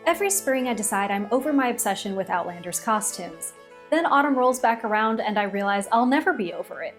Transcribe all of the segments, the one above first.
Every spring I decide I'm over my obsession with Outlander's costumes. Then autumn rolls back around and I realize I'll never be over it.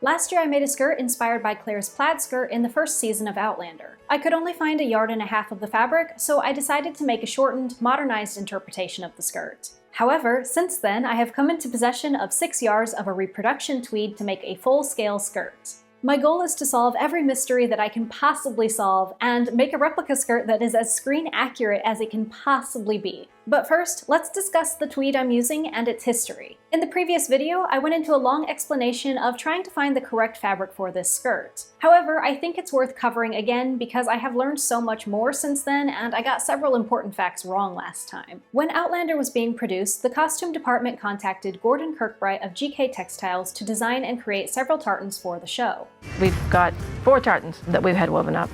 Last year I made a skirt inspired by Claire's plaid skirt in the first season of Outlander. I could only find 1.5 yards of the fabric, so I decided to make a shortened, modernized interpretation of the skirt. However, since then I have come into possession of 6 yards of a reproduction tweed to make a full-scale skirt. My goal is to solve every mystery that I can possibly solve and make a replica skirt that is as screen accurate as it can possibly be. But first, let's discuss the tweed I'm using and its history. In the previous video, I went into a long explanation of trying to find the correct fabric for this skirt. However, I think it's worth covering again because I have learned so much more since then and I got several important facts wrong last time. When Outlander was being produced, the costume department contacted Gordon Kirkbright of GK Textiles to design and create several tartans for the show. We've got 4 tartans that we've had woven up.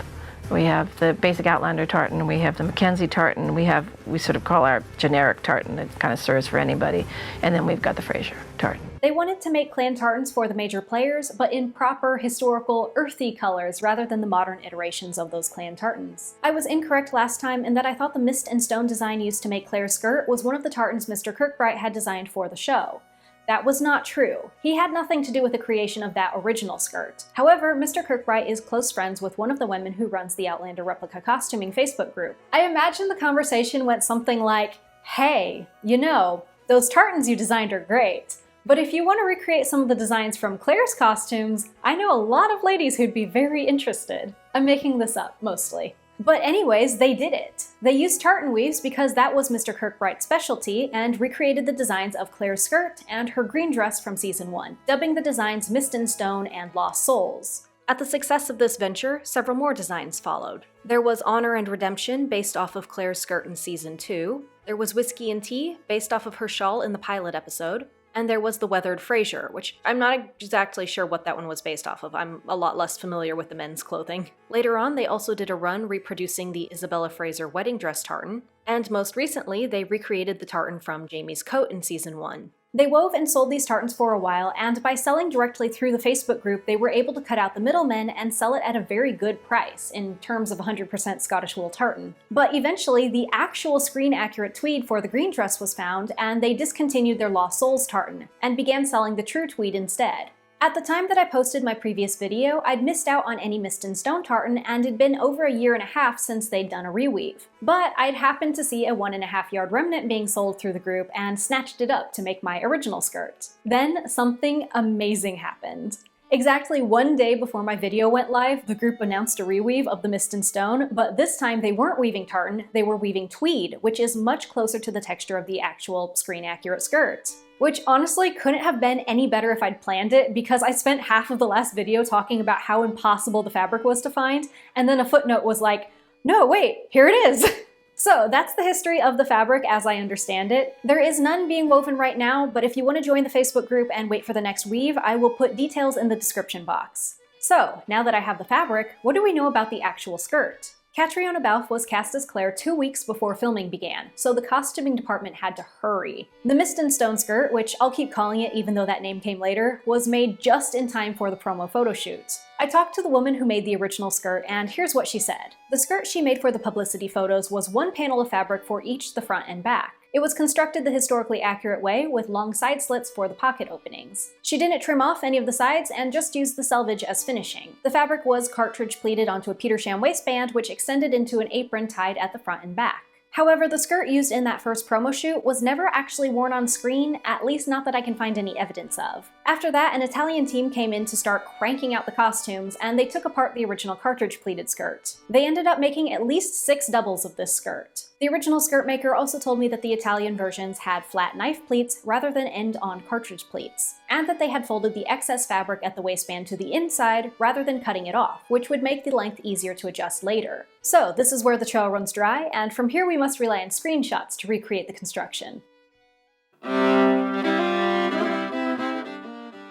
We have the basic Outlander tartan, we have the Mackenzie tartan, we sort of call our generic tartan, it kind of serves for anybody, and then we've got the Fraser tartan. They wanted to make clan tartans for the major players, but in proper, historical, earthy colors rather than the modern iterations of those clan tartans. I was incorrect last time in that I thought the mist and stone design used to make Claire's skirt was one of the tartans Mr. Kirkbright had designed for the show. That was not true. He had nothing to do with the creation of that original skirt. However, Mr. Kirkbright is close friends with one of the women who runs the Outlander Replica Costuming Facebook group. I imagine the conversation went something like, "Hey, you know, those tartans you designed are great, but if you want to recreate some of the designs from Claire's costumes, I know a lot of ladies who'd be very interested." I'm making this up, mostly. But anyways, they did it. They used tartan weaves because that was Mr. Kirkbright's specialty and recreated the designs of Claire's skirt and her green dress from season 1, dubbing the designs Mist and Stone and Lost Souls. At the success of this venture, several more designs followed. There was Honor and Redemption based off of Claire's skirt in season 2. There was Whiskey and Tea based off of her shawl in the pilot episode. And there was the Weathered Fraser, which I'm not exactly sure what that one was based off of. I'm a lot less familiar with the men's clothing. Later on, they also did a run reproducing the Isabella Fraser wedding dress tartan, and most recently, they recreated the tartan from Jamie's coat in season 1. They wove and sold these tartans for a while, and by selling directly through the Facebook group, they were able to cut out the middlemen and sell it at a very good price, in terms of 100% Scottish wool tartan. But eventually, the actual screen-accurate tweed for the green dress was found, and they discontinued their Lost Souls tartan, and began selling the true tweed instead. At the time that I posted my previous video, I'd missed out on any Mist and Stone tartan, and it'd been over 1.5 years since they'd done a reweave. But I'd happened to see a 1.5 yard remnant being sold through the group and snatched it up to make my original skirt. Then something amazing happened. Exactly 1 day before my video went live, the group announced a reweave of the Mist and Stone, but this time they weren't weaving tartan, they were weaving tweed, which is much closer to the texture of the actual screen-accurate skirt. Which honestly couldn't have been any better if I'd planned it, because I spent half of the last video talking about how impossible the fabric was to find, and then a footnote was like, "No, wait, here it is!" So that's the history of the fabric as I understand it. There is none being woven right now, but if you want to join the Facebook group and wait for the next weave, I will put details in the description box. So, now that I have the fabric, what do we know about the actual skirt? Catriona Balfe was cast as Claire 2 weeks before filming began, so the costuming department had to hurry. The Mist and Stone skirt, which I'll keep calling it even though that name came later, was made just in time for the promo photo shoot. I talked to the woman who made the original skirt, and here's what she said. The skirt she made for the publicity photos was 1 panel of fabric for each the front and back. It was constructed the historically accurate way, with long side slits for the pocket openings. She didn't trim off any of the sides and just used the selvage as finishing. The fabric was cartridge pleated onto a Petersham waistband, which extended into an apron tied at the front and back. However, the skirt used in that first promo shoot was never actually worn on screen, at least not that I can find any evidence of. After that, an Italian team came in to start cranking out the costumes, and they took apart the original cartridge pleated skirt. They ended up making at least 6 doubles of this skirt. The original skirt maker also told me that the Italian versions had flat knife pleats rather than end-on cartridge pleats, and that they had folded the excess fabric at the waistband to the inside rather than cutting it off, which would make the length easier to adjust later. So this is where the trail runs dry, and from here we must rely on screenshots to recreate the construction.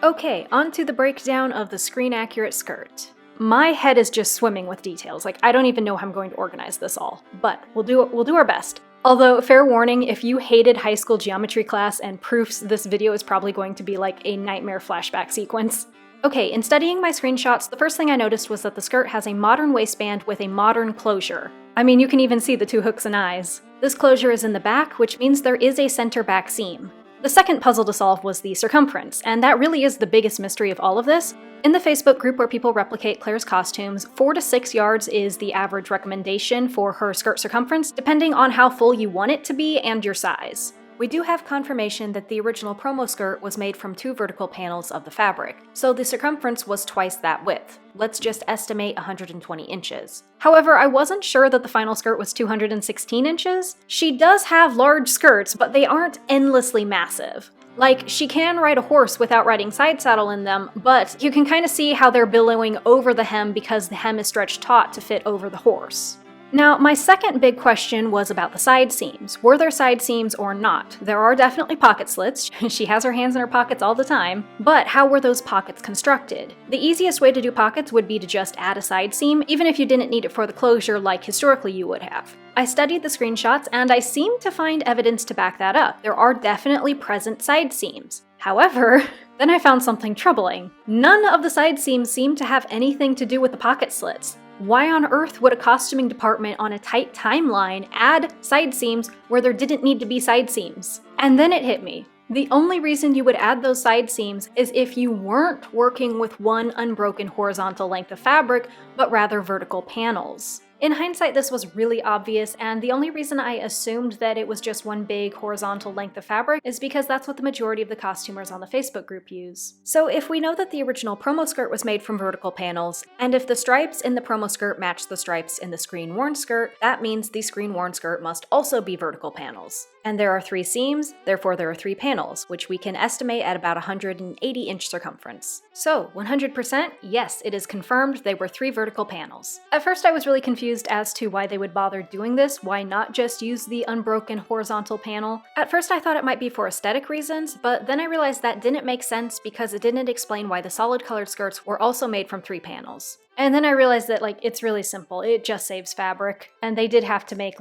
Okay, on to the breakdown of the screen-accurate skirt. My head is just swimming with details, like I don't even know how I'm going to organize this all, but we'll do our best. Although, fair warning, if you hated high school geometry class and proofs, this video is probably going to be like a nightmare flashback sequence. Okay, in studying my screenshots, the first thing I noticed was that the skirt has a modern waistband with a modern closure. I mean, you can even see the two hooks and eyes. This closure is in the back, which means there is a center back seam. The second puzzle to solve was the circumference, and that really is the biggest mystery of all of this. In the Facebook group where people replicate Claire's costumes, 4 to 6 yards is the average recommendation for her skirt circumference, depending on how full you want it to be and your size. We do have confirmation that the original promo skirt was made from 2 vertical panels of the fabric, so the circumference was twice that width. Let's just estimate 120 inches. However, I wasn't sure that the final skirt was 216 inches. She does have large skirts, but they aren't endlessly massive. Like, she can ride a horse without riding side saddle in them, but you can kind of see how they're billowing over the hem because the hem is stretched taut to fit over the horse. Now, my second big question was about the side seams. Were there side seams or not? There are definitely pocket slits. She has her hands in her pockets all the time. But how were those pockets constructed? The easiest way to do pockets would be to just add a side seam, even if you didn't need it for the closure like historically you would have. I studied the screenshots and I seem to find evidence to back that up. There are definitely present side seams. However, then I found something troubling. None of the side seams seem to have anything to do with the pocket slits. Why on earth would a costuming department on a tight timeline add side seams where there didn't need to be side seams? And then it hit me. The only reason you would add those side seams is if you weren't working with one unbroken horizontal length of fabric, but rather vertical panels. In hindsight, this was really obvious, and the only reason I assumed that it was just one big horizontal length of fabric is because that's what the majority of the costumers on the Facebook group use. So if we know that the original promo skirt was made from vertical panels, and if the stripes in the promo skirt match the stripes in the screen-worn skirt, that means the screen-worn skirt must also be vertical panels. And there are 3 seams, therefore there are 3 panels, which we can estimate at about 180-inch circumference. So, 100%, yes, it is confirmed they were 3 vertical panels. At first I was really confused as to why they would bother doing this, why not just use the unbroken horizontal panel. At first I thought it might be for aesthetic reasons, but then I realized that didn't make sense because it didn't explain why the solid colored skirts were also made from 3 panels. And then I realized that, it's really simple, it just saves fabric, and they did have to make,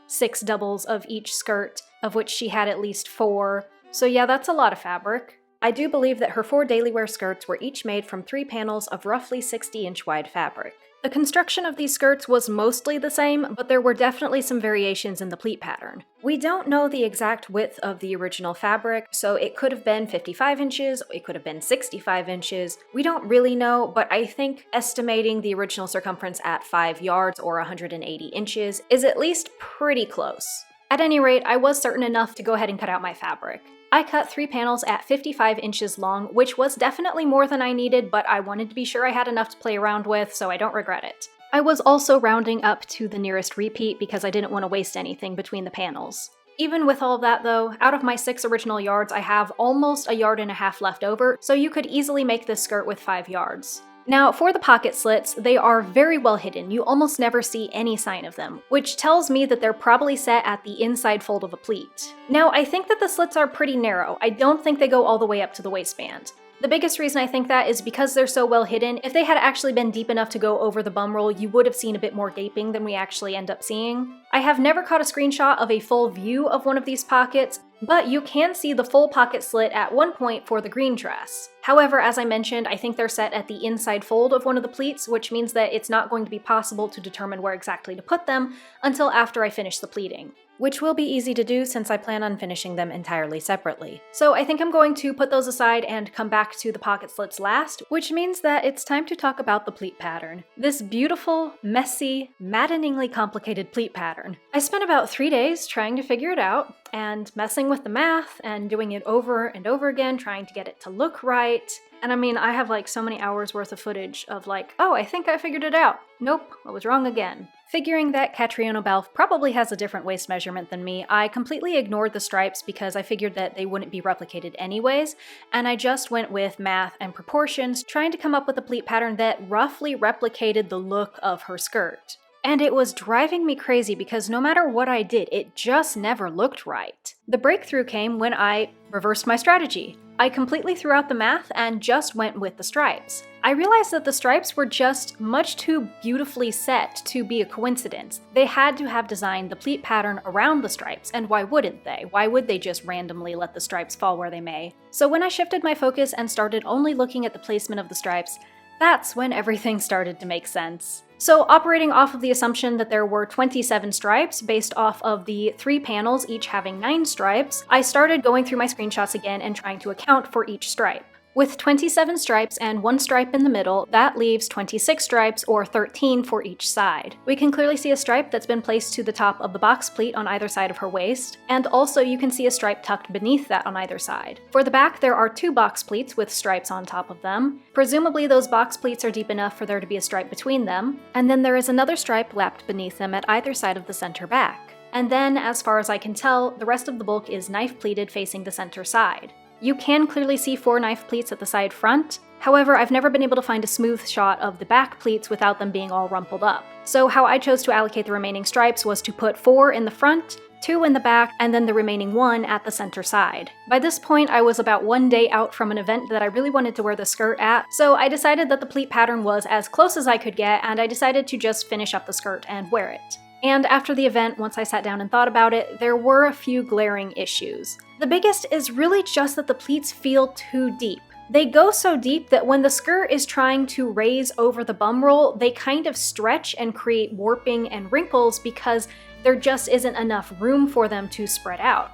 6 doubles of each skirt, of which she had at least 4. So yeah, that's a lot of fabric. I do believe that her 4 daily wear skirts were each made from 3 panels of roughly 60-inch wide fabric. The construction of these skirts was mostly the same, but there were definitely some variations in the pleat pattern. We don't know the exact width of the original fabric, so it could have been 55 inches, it could have been 65 inches. We don't really know, but I think estimating the original circumference at 5 yards or 180 inches is at least pretty close. At any rate, I was certain enough to go ahead and cut out my fabric. I cut 3 panels at 55 inches long, which was definitely more than I needed, but I wanted to be sure I had enough to play around with, so I don't regret it. I was also rounding up to the nearest repeat because I didn't want to waste anything between the panels. Even with all of that though, out of my 6 original yards, I have almost 1.5 yards left over, so you could easily make this skirt with 5 yards. Now, for the pocket slits, they are very well hidden. You almost never see any sign of them, which tells me that they're probably set at the inside fold of a pleat. Now, I think that the slits are pretty narrow. I don't think they go all the way up to the waistband. The biggest reason I think that is because they're so well hidden. If they had actually been deep enough to go over the bum roll, you would have seen a bit more gaping than we actually end up seeing. I have never caught a screenshot of a full view of one of these pockets, but you can see the full pocket slit at one point for the green dress. However, as I mentioned, I think they're set at the inside fold of one of the pleats, which means that it's not going to be possible to determine where exactly to put them until after I finish the pleating. Which will be easy to do since I plan on finishing them entirely separately. So I think I'm going to put those aside and come back to the pocket slits last, which means that it's time to talk about the pleat pattern. This beautiful, messy, maddeningly complicated pleat pattern. I spent about 3 days trying to figure it out, and messing with the math, and doing it over and over again, trying to get it to look right. And I mean, I have so many hours worth of footage of oh, I think I figured it out. Nope, I was wrong again. Figuring that Catriona Balfe probably has a different waist measurement than me, I completely ignored the stripes because I figured that they wouldn't be replicated anyways, and I just went with math and proportions, trying to come up with a pleat pattern that roughly replicated the look of her skirt. and it was driving me crazy because no matter what I did, it just never looked right. The breakthrough came when I reversed my strategy. I completely threw out the math and just went with the stripes. I realized that the stripes were just much too beautifully set to be a coincidence. They had to have designed the pleat pattern around the stripes, and why wouldn't they? Why would they just randomly let the stripes fall where they may? So when I shifted my focus and started only looking at the placement of the stripes, that's when everything started to make sense. So operating off of the assumption that there were 27 stripes based off of the 3 panels each having 9 stripes, I started going through my screenshots again and trying to account for each stripe. With 27 stripes and 1 stripe in the middle, that leaves 26 stripes, or 13 for each side. We can clearly see a stripe that's been placed to the top of the box pleat on either side of her waist, and also you can see a stripe tucked beneath that on either side. For the back, there are 2 box pleats with stripes on top of them. Presumably those box pleats are deep enough for there to be a stripe between them, and then there is another stripe lapped beneath them at either side of the center back. And then, as far as I can tell, the rest of the bulk is knife pleated facing the center side. You can clearly see 4 knife pleats at the side front. However, I've never been able to find a smooth shot of the back pleats without them being all rumpled up. So how I chose to allocate the remaining stripes was to put 4 in the front, 2 in the back, and then the remaining 1 at the center side. By this point, I was about 1 day out from an event that I really wanted to wear the skirt at, so I decided that the pleat pattern was as close as I could get, and I decided to just finish up the skirt and wear it. And after the event, once I sat down and thought about it, there were a few glaring issues. The biggest is really just that the pleats feel too deep. They go so deep that when the skirt is trying to raise over the bum roll, they kind of stretch and create warping and wrinkles because there just isn't enough room for them to spread out.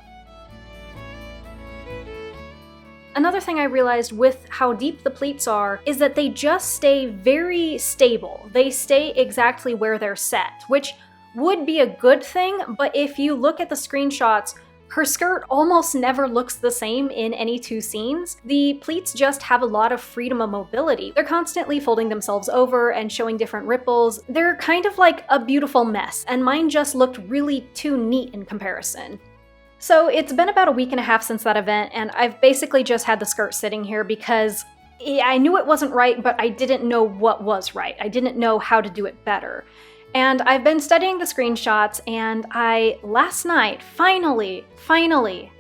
Another thing I realized with how deep the pleats are is that they just stay very stable. They stay exactly where they're set, which would be a good thing, but if you look at the screenshots, her skirt almost never looks the same in any 2 scenes. The pleats just have a lot of freedom of mobility. They're constantly folding themselves over and showing different ripples. They're kind of like a beautiful mess, and mine just looked really too neat in comparison. So it's been about a week and a half since that event, and I've basically just had the skirt sitting here because I knew it wasn't right, but I didn't know what was right. I didn't know how to do it better. And I've been studying the screenshots, and I, last night, finally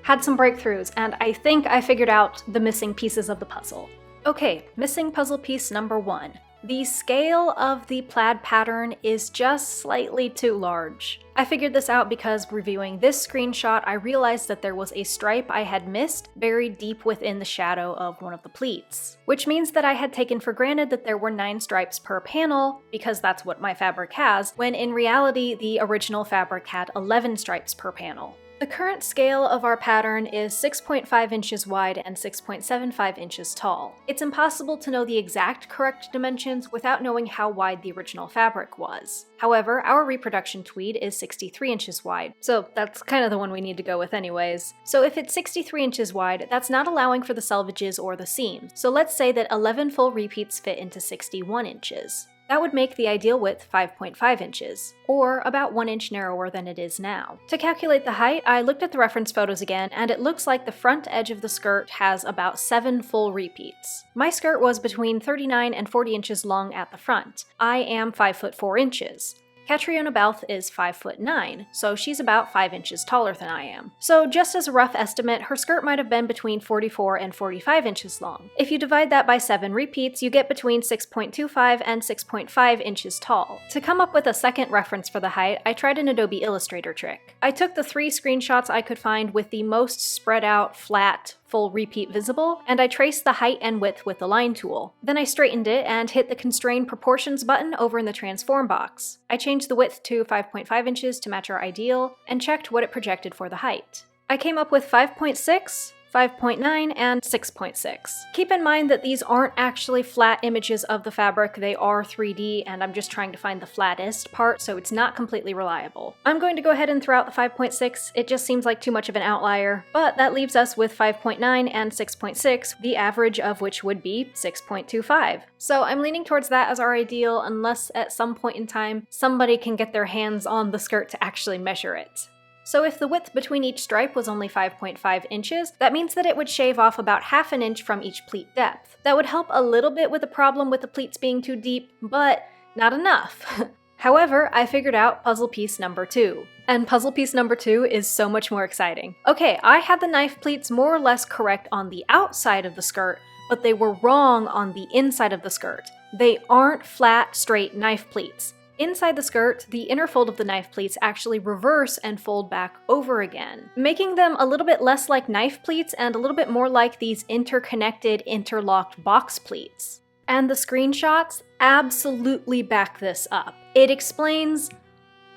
had some breakthroughs, and I think I figured out the missing pieces of the puzzle. Okay, missing puzzle piece number 1. The scale of the plaid pattern is just slightly too large. I figured this out because reviewing this screenshot, I realized that there was a stripe I had missed buried deep within the shadow of one of the pleats, which means that I had taken for granted that there were 9 stripes per panel, because that's what my fabric has, when in reality the original fabric had 11 stripes per panel. The current scale of our pattern is 6.5 inches wide and 6.75 inches tall. It's impossible to know the exact correct dimensions without knowing how wide the original fabric was. However, our reproduction tweed is 63 inches wide, so that's kind of the one we need to go with anyways. So if it's 63 inches wide, that's not allowing for the selvages or the seams. So let's say that 11 full repeats fit into 61 inches. That would make the ideal width 5.5 inches, or about 1 inch narrower than it is now. To calculate the height, I looked at the reference photos again, and it looks like the front edge of the skirt has about 7 full repeats. My skirt was between 39 and 40 inches long at the front. I am 5 foot 4 inches. Catriona Balfe is 5'9", so she's about 5 inches taller than I am. So just as a rough estimate, her skirt might have been between 44 and 45 inches long. If you divide that by 7 repeats, you get between 6.25 and 6.5 inches tall. To come up with a second reference for the height, I tried an Adobe Illustrator trick. I took the 3 screenshots I could find with the most spread out, flat, full repeat visible, and I traced the height and width with the line tool. Then I straightened it and hit the Constrain Proportions button over in the Transform box. I changed the width to 5.5 inches to match our ideal, and checked what it projected for the height. I came up with 5.6, 5.9, and 6.6. Keep in mind that these aren't actually flat images of the fabric, they are 3D, and I'm just trying to find the flattest part, so it's not completely reliable. I'm going to go ahead and throw out the 5.6, it just seems like too much of an outlier, but that leaves us with 5.9 and 6.6, the average of which would be 6.25. So I'm leaning towards that as our ideal, unless at some point in time somebody can get their hands on the skirt to actually measure it. So if the width between each stripe was only 5.5 inches, that means that it would shave off about half an inch from each pleat depth. That would help a little bit with the problem with the pleats being too deep, but not enough. However, I figured out puzzle piece number 2. And puzzle piece number 2 is so much more exciting. Okay, I had the knife pleats more or less correct on the outside of the skirt, but they were wrong on the inside of the skirt. They aren't flat, straight knife pleats. Inside the skirt, the inner fold of the knife pleats actually reverse and fold back over again, making them a little bit less like knife pleats and a little bit more like these interconnected, interlocked box pleats. And the screenshots absolutely back this up. It explains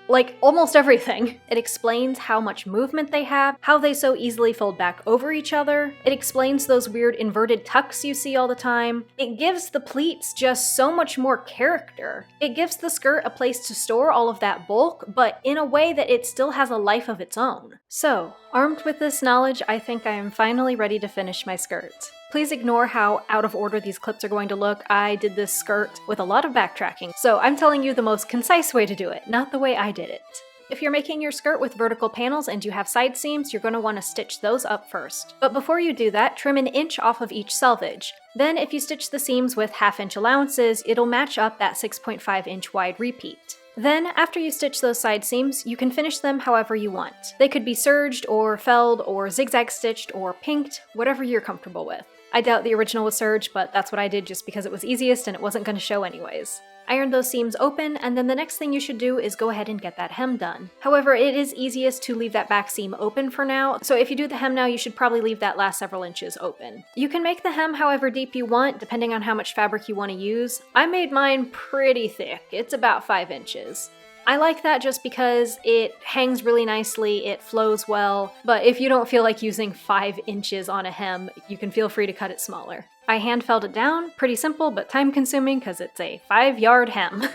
like almost everything. It explains how much movement they have, how they so easily fold back over each other. It explains those weird inverted tucks you see all the time. It gives the pleats just so much more character. It gives the skirt a place to store all of that bulk, but in a way that it still has a life of its own. So, armed with this knowledge, I think I am finally ready to finish my skirt. Please ignore how out of order these clips are going to look. I did this skirt with a lot of backtracking, so I'm telling you the most concise way to do it, not the way I did it. If you're making your skirt with vertical panels and you have side seams, you're going to want to stitch those up first. But before you do that, trim an inch off of each selvage. Then if you stitch the seams with 1/2 inch allowances, it'll match up that 6.5 inch wide repeat. Then, after you stitch those side seams, you can finish them however you want. They could be serged, or felled, or zigzag stitched, or pinked, whatever you're comfortable with. I doubt the original was serged, but that's what I did just because it was easiest and it wasn't going to show anyways. Iron those seams open, and then the next thing you should do is go ahead and get that hem done. However, it is easiest to leave that back seam open for now, so if you do the hem now, you should probably leave that last several inches open. You can make the hem however deep you want, depending on how much fabric you want to use. I made mine pretty thick. It's about 5 inches. I like that just because it hangs really nicely, it flows well, but if you don't feel like using 5 inches on a hem, you can feel free to cut it smaller. I hand felled it down, pretty simple but time consuming because it's a 5-yard hem.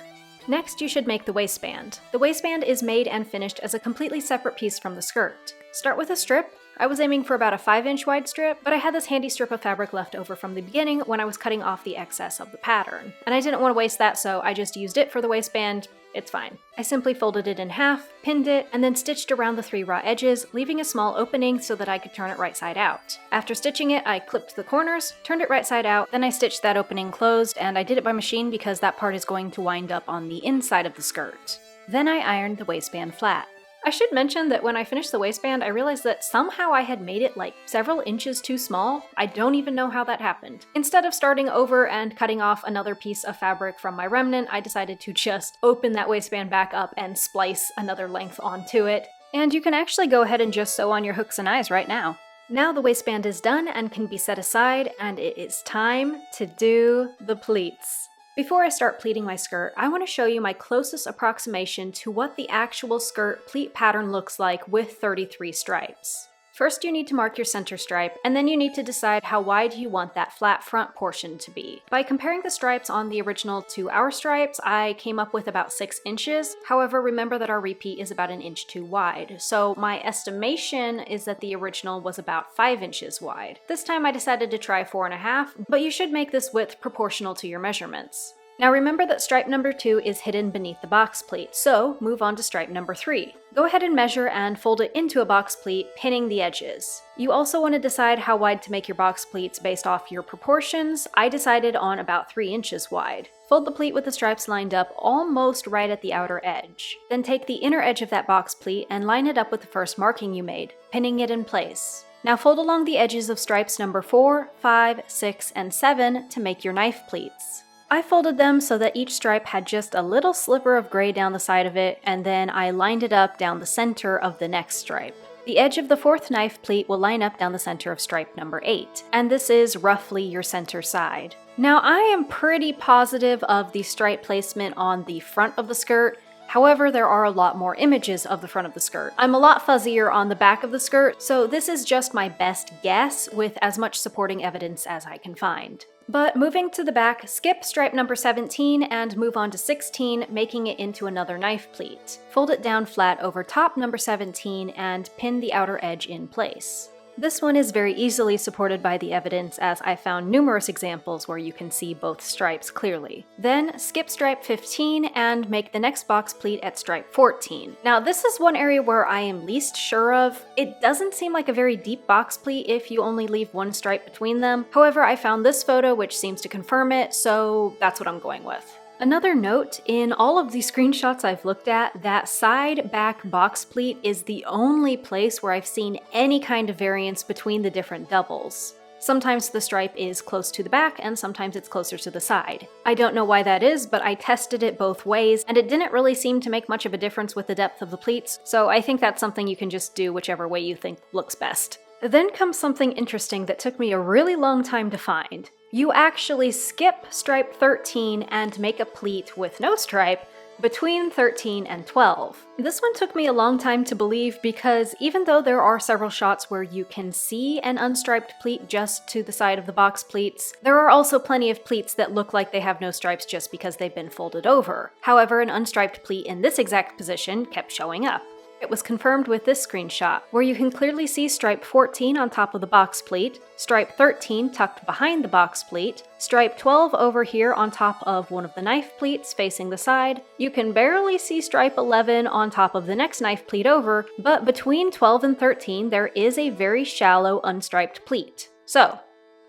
Next, you should make the waistband. The waistband is made and finished as a completely separate piece from the skirt. Start with a strip. I was aiming for about a 5-inch wide strip, but I had this handy strip of fabric left over from the beginning when I was cutting off the excess of the pattern. And I didn't want to waste that, so I just used it for the waistband. It's fine. I simply folded it in half, pinned it, and then stitched around the 3 raw edges, leaving a small opening so that I could turn it right side out. After stitching it, I clipped the corners, turned it right side out, then I stitched that opening closed, and I did it by machine because that part is going to wind up on the inside of the skirt. Then I ironed the waistband flat. I should mention that when I finished the waistband, I realized that somehow I had made it like several inches too small. I don't even know how that happened. Instead of starting over and cutting off another piece of fabric from my remnant, I decided to just open that waistband back up and splice another length onto it. And you can actually go ahead and just sew on your hooks and eyes right now. Now the waistband is done and can be set aside, and it is time to do the pleats. Before I start pleating my skirt, I want to show you my closest approximation to what the actual skirt pleat pattern looks like with 33 stripes. First, you need to mark your center stripe, and then you need to decide how wide you want that flat front portion to be. By comparing the stripes on the original to our stripes, I came up with about 6 inches. However, remember that our repeat is about 1 inch too wide, so my estimation is that the original was about 5 inches wide. This time I decided to try 4.5, but you should make this width proportional to your measurements. Now remember that stripe number 2 is hidden beneath the box pleat, so move on to stripe number 3. Go ahead and measure and fold it into a box pleat, pinning the edges. You also want to decide how wide to make your box pleats based off your proportions. I decided on about 3 inches wide. Fold the pleat with the stripes lined up almost right at the outer edge. Then take the inner edge of that box pleat and line it up with the first marking you made, pinning it in place. Now fold along the edges of stripes number 4, 5, 6, and 7 to make your knife pleats. I folded them so that each stripe had just a little sliver of gray down the side of it, and then I lined it up down the center of the next stripe. The edge of the 4th knife pleat will line up down the center of stripe number 8, and this is roughly your center side. Now I am pretty positive of the stripe placement on the front of the skirt. However, there are a lot more images of the front of the skirt. I'm a lot fuzzier on the back of the skirt, so this is just my best guess with as much supporting evidence as I can find. But moving to the back, skip stripe number 17 and move on to 16, making it into another knife pleat. Fold it down flat over top number 17 and pin the outer edge in place. This one is very easily supported by the evidence, as I found numerous examples where you can see both stripes clearly. Then skip stripe 15 and make the next box pleat at stripe 14. Now this is one area where I am least sure of. It doesn't seem like a very deep box pleat if you only leave one stripe between them. However, I found this photo which seems to confirm it, so that's what I'm going with. Another note, in all of the screenshots I've looked at, that side back box pleat is the only place where I've seen any kind of variance between the different doubles. Sometimes the stripe is close to the back and sometimes it's closer to the side. I don't know why that is, but I tested it both ways and it didn't really seem to make much of a difference with the depth of the pleats, so I think that's something you can just do whichever way you think looks best. Then comes something interesting that took me a really long time to find. You actually skip stripe 13 and make a pleat with no stripe between 13 and 12. This one took me a long time to believe because even though there are several shots where you can see an unstriped pleat just to the side of the box pleats, there are also plenty of pleats that look like they have no stripes just because they've been folded over. However, an unstriped pleat in this exact position kept showing up. It was confirmed with this screenshot, where you can clearly see stripe 14 on top of the box pleat, stripe 13 tucked behind the box pleat, stripe 12 over here on top of one of the knife pleats facing the side. You can barely see stripe 11 on top of the next knife pleat over, but between 12 and 13 there is a very shallow unstriped pleat. So,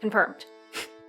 confirmed.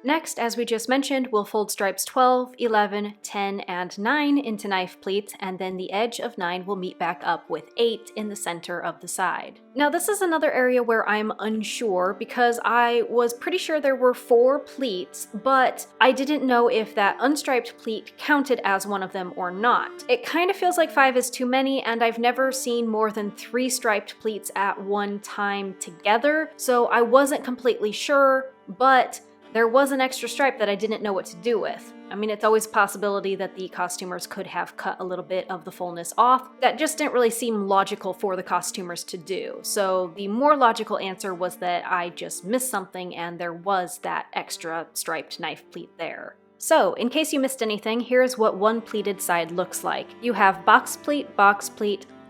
Next, as we just mentioned, we'll fold stripes 12, 11, 10, and 9 into knife pleats, and then the edge of 9 will meet back up with 8 in the center of the side. Now this is another area where I'm unsure because I was pretty sure there were 4 pleats, but I didn't know if that unstriped pleat counted as one of them or not. It kind of feels like 5 is too many, and I've never seen more than 3 striped pleats at one time together, so I wasn't completely sure, but there was an extra stripe that I didn't know what to do with. I mean, it's always a possibility that the costumers could have cut a little bit of the fullness off. That just didn't really seem logical for the costumers to do. So the more logical answer was that I just missed something and there was that extra striped knife pleat there. So, in case you missed anything, here's what one pleated side looks like. You have box pleat,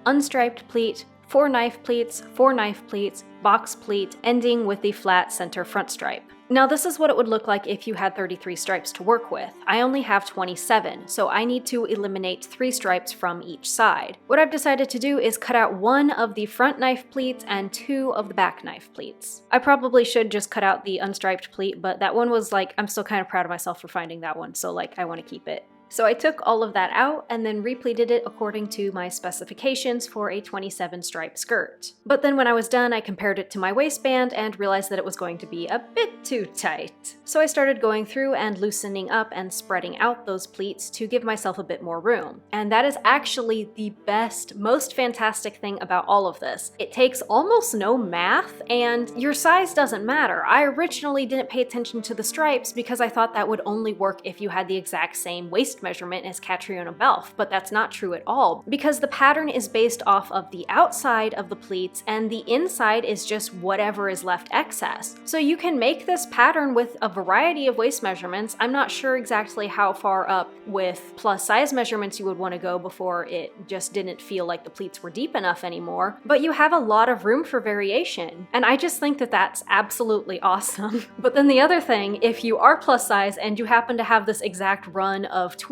unstriped pleat, 4 knife pleats, box pleat, ending with the flat center front stripe. Now this is what it would look like if you had 33 stripes to work with. I only have 27, so I need to eliminate 3 stripes from each side. What I've decided to do is cut out 1 of the front knife pleats and 2 of the back knife pleats. I probably should just cut out the unstriped pleat, but that one was like, I'm still kind of proud of myself for finding that one, so like I want to keep it. So I took all of that out and then repleated it according to my specifications for a 27 stripe skirt. But then when I was done, I compared it to my waistband and realized that it was going to be a bit too tight. So I started going through and loosening up and spreading out those pleats to give myself a bit more room. And that is actually the best, most fantastic thing about all of this. It takes almost no math and your size doesn't matter. I originally didn't pay attention to the stripes because I thought that would only work if you had the exact same waist measurement as Catriona Belf, but that's not true at all because the pattern is based off of the outside of the pleats and the inside is just whatever is left excess. So you can make this pattern with a variety of waist measurements. I'm not sure exactly how far up with plus size measurements you would want to go before it just didn't feel like the pleats were deep enough anymore, but you have a lot of room for variation, and I just think that that's absolutely awesome. But then the other thing, if you are plus size and you happen to have this exact run of tweed,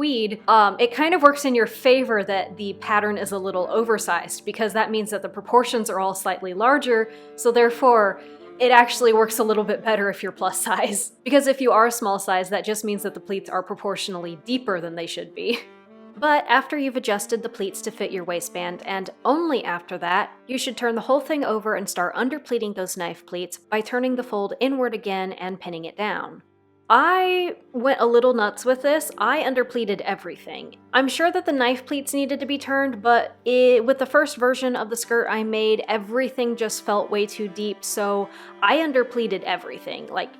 it kind of works in your favor that the pattern is a little oversized because that means that the proportions are all slightly larger, so therefore it actually works a little bit better if you're plus size. Because if you are small size, that just means that the pleats are proportionally deeper than they should be. But after you've adjusted the pleats to fit your waistband, and only after that, you should turn the whole thing over and start underpleating those knife pleats by turning the fold inward again and pinning it down. I went a little nuts with this. I underpleated everything. I'm sure that the knife pleats needed to be turned, but with the first version of the skirt I made, everything just felt way too deep, so I underpleated everything. Like,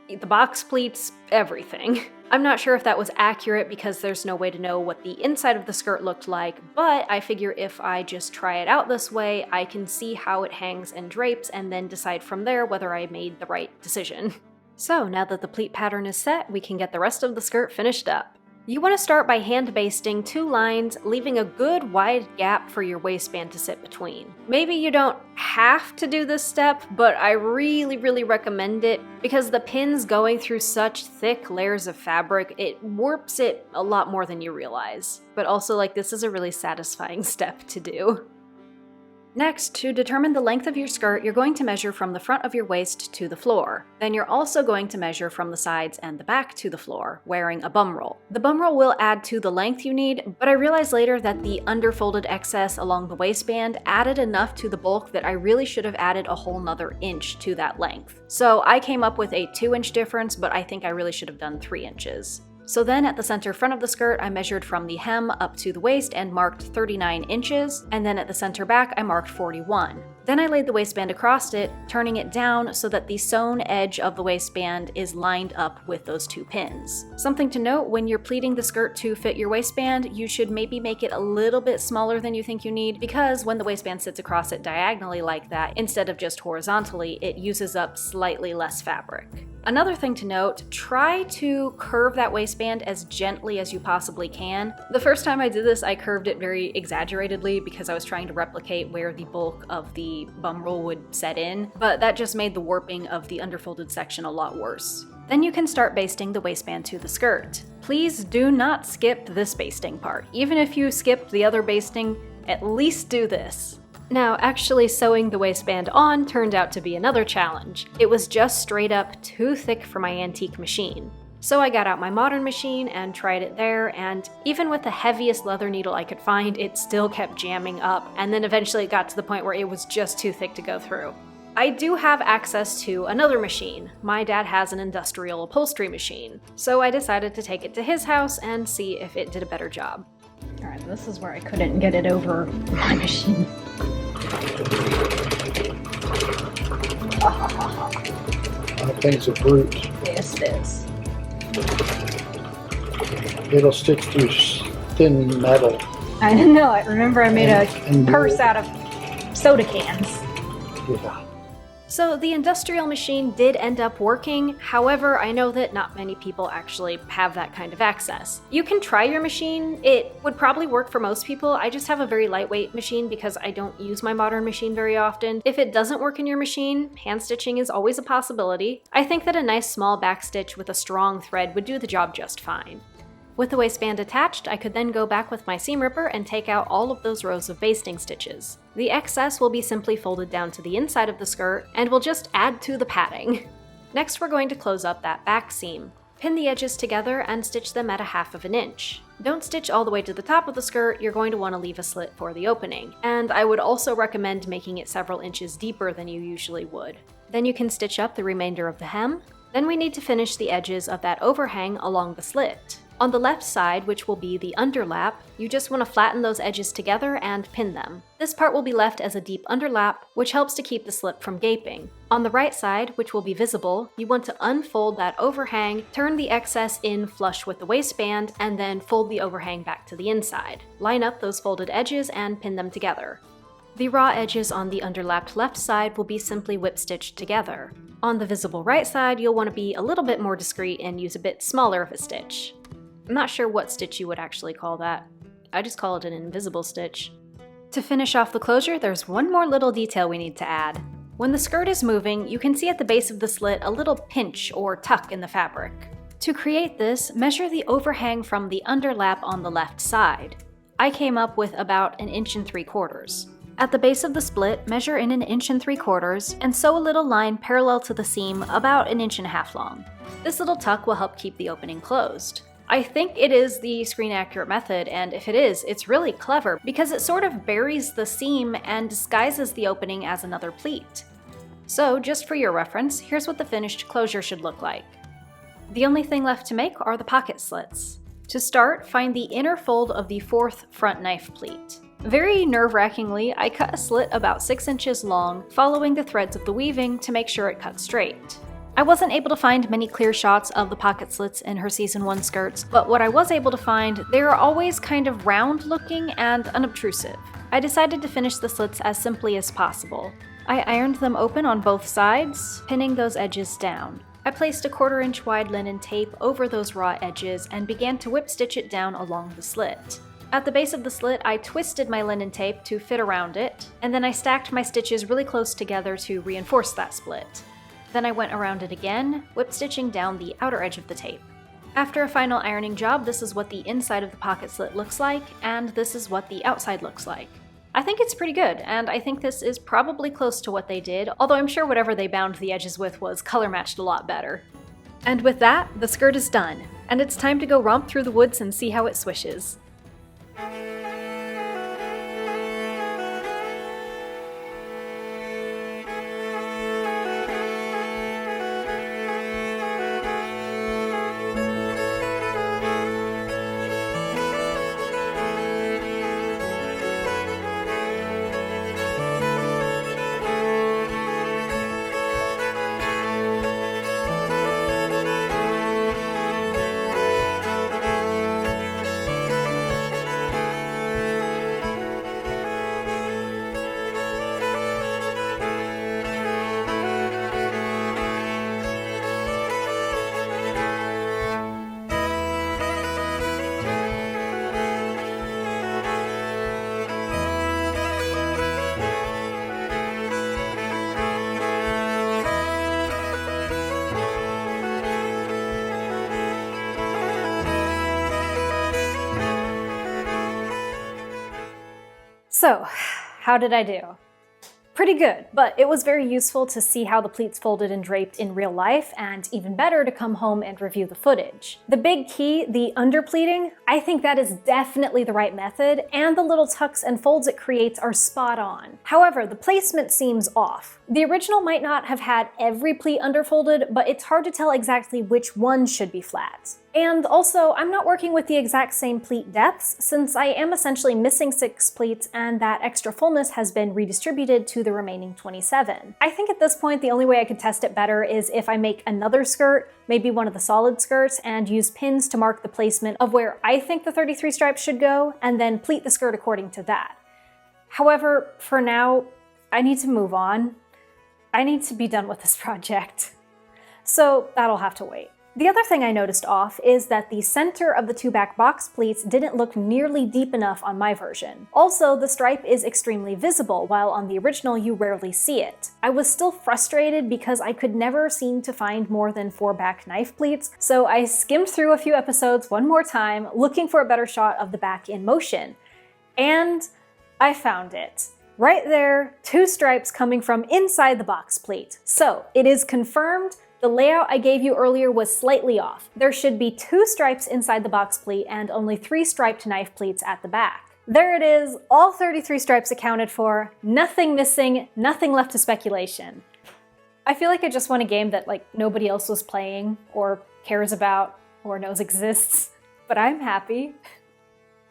the box pleats, everything. I'm not sure if that was accurate because there's no way to know what the inside of the skirt looked like, but I figure if I just try it out this way, I can see how it hangs and drapes and then decide from there whether I made the right decision. So now that the pleat pattern is set, we can get the rest of the skirt finished up. You want to start by hand basting 2 lines, leaving a good wide gap for your waistband to sit between. Maybe you don't have to do this step, but I really recommend it because the pins going through such thick layers of fabric, it warps it a lot more than you realize. But also, like, this is a really satisfying step to do. Next, to determine the length of your skirt, you're going to measure from the front of your waist to the floor. Then you're also going to measure from the sides and the back to the floor, wearing a bum roll. The bum roll will add to the length you need, but I realized later that the underfolded excess along the waistband added enough to the bulk that I really should have added a whole nother inch to that length. So I came up with a 2-inch difference, but I think I really should have done 3 inches. So then at the center front of the skirt, I measured from the hem up to the waist and marked 39 inches, and then at the center back, I marked 41. Then I laid the waistband across it, turning it down so that the sewn edge of the waistband is lined up with those 2 pins. Something to note, when you're pleating the skirt to fit your waistband, you should maybe make it a little bit smaller than you think you need, because when the waistband sits across it diagonally like that, instead of just horizontally, it uses up slightly less fabric. Another thing to note, try to curve that waistband as gently as you possibly can. The first time I did this, I curved it very exaggeratedly because I was trying to replicate where the bulk of the bum roll would set in, but that just made the warping of the underfolded section a lot worse. Then you can start basting the waistband to the skirt. Please do not skip this basting part. Even if you skipped the other basting, at least do this. Now, actually sewing the waistband on turned out to be another challenge. It was just straight up too thick for my antique machine. So I got out my modern machine and tried it there, and even with the heaviest leather needle I could find, it still kept jamming up, and then eventually it got to the point where it was just too thick to go through. I do have access to another machine. My dad has an industrial upholstery machine, so I decided to take it to his house and see if it did a better job. Alright, this is where I couldn't get it over my machine. That thing's a brute. Yes, it is. It'll stick through thin metal. I don't know. I remember I made And a purse out of soda cans. Yeah. So the industrial machine did end up working, however, I know that not many people actually have that kind of access. You can try your machine, it would probably work for most people. I just have a very lightweight machine because I don't use my modern machine very often. If it doesn't work in your machine, hand stitching is always a possibility. I think that a nice small back stitch with a strong thread would do the job just fine. With the waistband attached, I could then go back with my seam ripper and take out all of those rows of basting stitches. The excess will be simply folded down to the inside of the skirt and will just add to the padding. Next, we're going to close up that back seam. Pin the edges together and stitch them at 1/2 inch. Don't stitch all the way to the top of the skirt, you're going to want to leave a slit for the opening. And I would also recommend making it several inches deeper than you usually would. Then you can stitch up the remainder of the hem. Then we need to finish the edges of that overhang along the slit. On the left side, which will be the underlap, you just want to flatten those edges together and pin them. This part will be left as a deep underlap, which helps to keep the slip from gaping. On the right side, which will be visible, you want to unfold that overhang, turn the excess in flush with the waistband, and then fold the overhang back to the inside. Line up those folded edges and pin them together. The raw edges on the underlapped left side will be simply whip stitched together. On the visible right side, you'll want to be a little bit more discreet and use a bit smaller of a stitch. I'm not sure what stitch you would actually call that. I just call it an invisible stitch. To finish off the closure, there's one more little detail we need to add. When the skirt is moving, you can see at the base of the slit a little pinch or tuck in the fabric. To create this, measure the overhang from the underlap on the left side. I came up with about 1.75 inches. At the base of the split, measure in 1.75 inches and sew a little line parallel to the seam about 1.5 inches long. This little tuck will help keep the opening closed. I think it is the screen accurate method, and if it is, it's really clever because it sort of buries the seam and disguises the opening as another pleat. So just for your reference, here's what the finished closure should look like. The only thing left to make are the pocket slits. To start, find the inner fold of the 4th front knife pleat. Very nerve-wrackingly, I cut a slit about 6 inches long, following the threads of the weaving to make sure it cut straight. I wasn't able to find many clear shots of the pocket slits in her season 1 skirts, but what I was able to find, they are always kind of round looking and unobtrusive. I decided to finish the slits as simply as possible. I ironed them open on both sides, pinning those edges down. I placed a 1/4 inch wide linen tape over those raw edges and began to whip stitch it down along the slit. At the base of the slit, I twisted my linen tape to fit around it, and then I stacked my stitches really close together to reinforce that split. Then I went around it again, whip stitching down the outer edge of the tape. After a final ironing job, this is what the inside of the pocket slit looks like, and this is what the outside looks like. I think it's pretty good, and I think this is probably close to what they did, although I'm sure whatever they bound the edges with was color matched a lot better. And with that, the skirt is done, and it's time to go romp through the woods and see how it swishes. So, how did I do? Pretty good, but it was very useful to see how the pleats folded and draped in real life, and even better to come home and review the footage. The big key, the underpleating, I think that is definitely the right method, and the little tucks and folds it creates are spot on. However, the placement seems off. The original might not have had every pleat underfolded, but it's hard to tell exactly which one should be flat. And also, I'm not working with the exact same pleat depths, since I am essentially missing 6 pleats and that extra fullness has been redistributed to the remaining 27. I think at this point the only way I could test it better is if I make another skirt, maybe one of the solid skirts, and use pins to mark the placement of where I think the 33 stripes should go, and then pleat the skirt according to that. However, for now, I need to move on. I need to be done with this project. So that'll have to wait. The other thing I noticed off is that the center of the 2 back box pleats didn't look nearly deep enough on my version. Also, the stripe is extremely visible, while on the original you rarely see it. I was still frustrated because I could never seem to find more than 4 back knife pleats, so I skimmed through a few episodes one more time, looking for a better shot of the back in motion. And I found it. Right there, 2 stripes coming from inside the box pleat. So, it is confirmed. The layout I gave you earlier was slightly off. There should be 2 stripes inside the box pleat and only 3 striped knife pleats at the back. There it is, all 33 stripes accounted for, nothing missing, nothing left to speculation. I feel like I just won a game that nobody else was playing, or cares about, or knows exists, but I'm happy.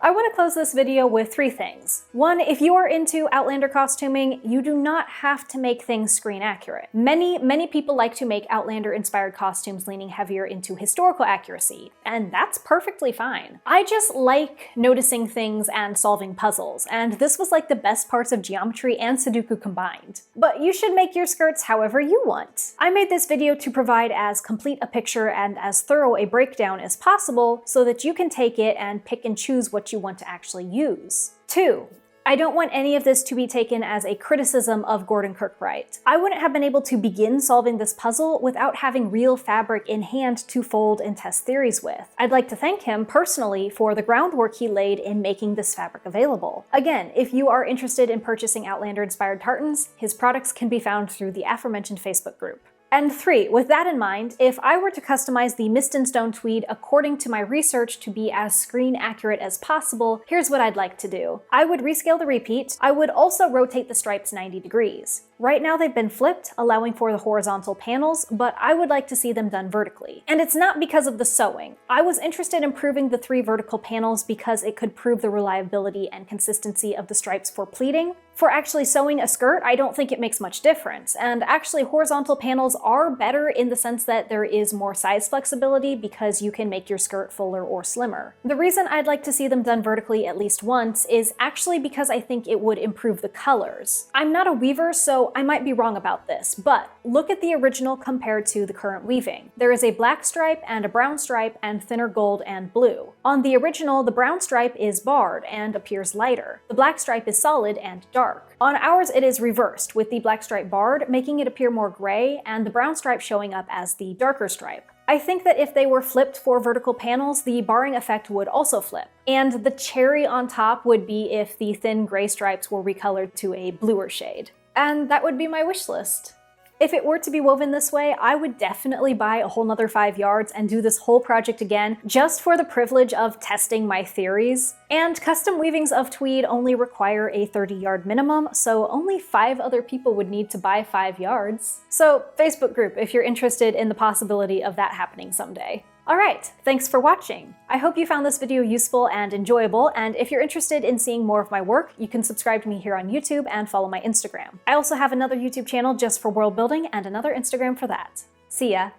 I want to close this video with 3 things. 1, if you are into Outlander costuming, you do not have to make things screen accurate. Many people like to make Outlander-inspired costumes leaning heavier into historical accuracy, and that's perfectly fine. I just like noticing things and solving puzzles, and this was like the best parts of geometry and Sudoku combined. But you should make your skirts however you want. I made this video to provide as complete a picture and as thorough a breakdown as possible so that you can take it and pick and choose what you want to actually use. 2, I don't want any of this to be taken as a criticism of Gordon Kirkbride. I wouldn't have been able to begin solving this puzzle without having real fabric in hand to fold and test theories with. I'd like to thank him personally for the groundwork he laid in making this fabric available. Again, if you are interested in purchasing Outlander-inspired tartans, his products can be found through the aforementioned Facebook group. And 3, with that in mind, if I were to customize the Mist and Stone tweed according to my research to be as screen accurate as possible, here's what I'd like to do. I would rescale the repeat. I would also rotate the stripes 90 degrees. Right now they've been flipped, allowing for the horizontal panels, but I would like to see them done vertically. And it's not because of the sewing. I was interested in proving the 3 vertical panels because it could prove the reliability and consistency of the stripes for pleating. For actually sewing a skirt, I don't think it makes much difference, and actually horizontal panels are better in the sense that there is more size flexibility because you can make your skirt fuller or slimmer. The reason I'd like to see them done vertically at least once is actually because I think it would improve the colors. I'm not a weaver, so I might be wrong about this, but look at the original compared to the current weaving. There is a black stripe and a brown stripe and thinner gold and blue. On the original, the brown stripe is barred and appears lighter. The black stripe is solid and dark. On ours, it is reversed, with the black stripe barred, making it appear more gray, and the brown stripe showing up as the darker stripe. I think that if they were flipped for vertical panels, the barring effect would also flip. And the cherry on top would be if the thin gray stripes were recolored to a bluer shade. And that would be my wish list. If it were to be woven this way, I would definitely buy a whole nother 5 yards and do this whole project again just for the privilege of testing my theories. And custom weavings of tweed only require a 30-yard minimum, so only 5 other people would need to buy 5 yards. So Facebook group if you're interested in the possibility of that happening someday. Alright, thanks for watching. I hope you found this video useful and enjoyable, and if you're interested in seeing more of my work, you can subscribe to me here on YouTube and follow my Instagram. I also have another YouTube channel just for world building and another Instagram for that. See ya!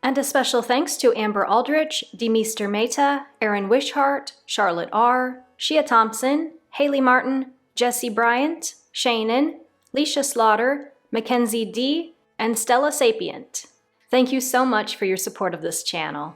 And a special thanks to Amber Aldrich, Demeester Mehta, Erin Wishart, Charlotte R., Shia Thompson, Haley Martin, Jesse Bryant, Shannon, Leisha Slaughter, Mackenzie D., and Stella Sapient. Thank you so much for your support of this channel.